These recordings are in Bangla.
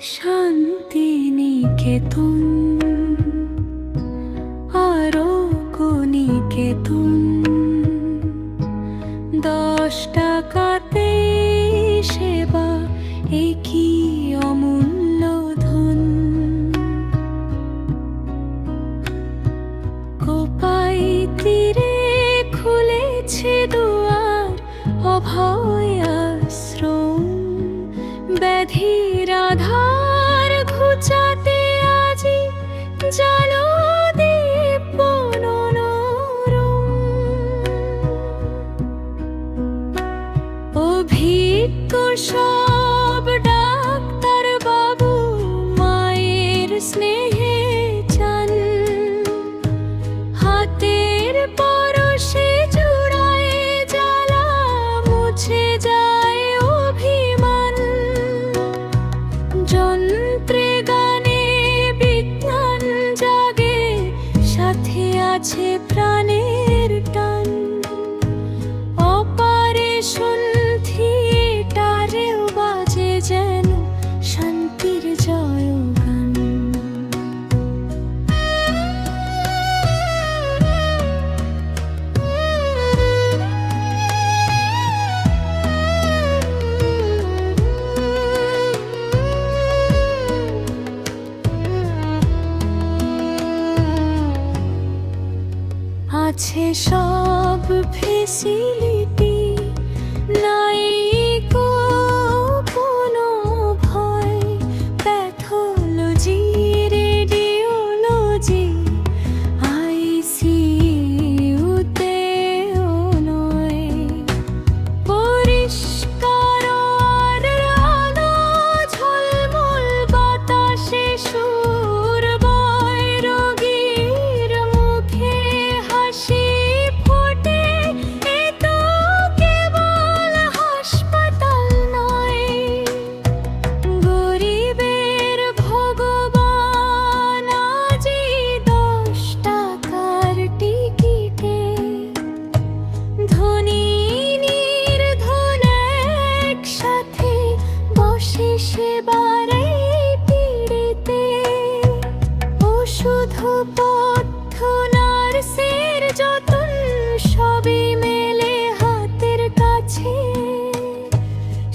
শান্তিনিকেতন, আরোগ্যনিকেতন, 10 টাকাতে সেবা, এ কি অমূল্য ধন। কোপাই তীরে খুলেছে দুয়ার, অভয় আশ্রম, ব্যাধির আধার ঘুচাতে আজি জালো দীপ মনোরম। অভিজ্ঞ সব ডাক্তার বাবু মায়ের স্নেহে চান, হাতের পরশে জুড়ায় জ্বালা, মুছে যায় অভিমান। যন্ত্রে গানে বিজ্ঞান জাগে, সাথে আছে প্রাণের টান। অপারেশন থিয়েটারেও বাজে যেন শান্তির জয়গান। আছে সব ফেসিলিটি, নাই কোনো ভয়। প্যাথোলজি, রেডিওলজি, আইসিইউতেও নয়। পরিষ্কার আর আলো ঝলমল বাতাসে সুর বয়, রোগীর মুখে হাসি ফোটে। এ তো কেবল হাসপাতাল নয়, গরিবের ভগবান আজি 10 টাকার টিকিটে। ধনী নির্ধন একসাথে বসে সেবার এই পিড়িতে। ওষুধ পথ্য, নার্সের যতন, সবই মেলে হাতের কাছে।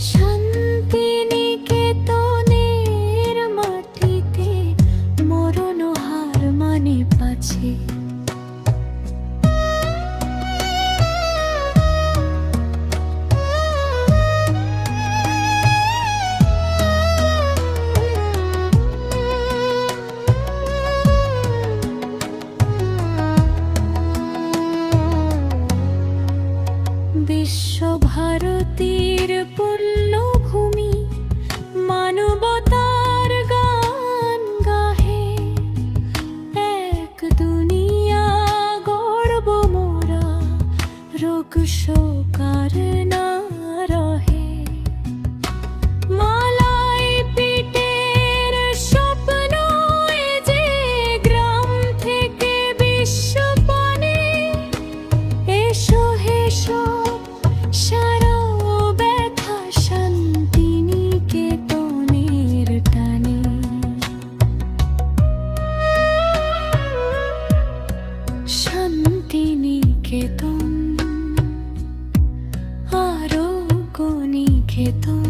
শান্তিনিকেতনের মাটিতে মরণ হার মানে পাছে। বিশ্বভারতীর পুণ্যভূমি, মানবতার গান গাহে। এক দুনিয়া গর্ব মোরা, রোগ শোকার না রহে। মালাই পিটের স্বপ্ন এ যে, গ্রাম থেকে বিশ্বপানে। এসো হেসো সারা ব্যথা, শান্তিনিকেতনের টানে। শান্তিনিকেতন, আরোগ্যনিকেতন।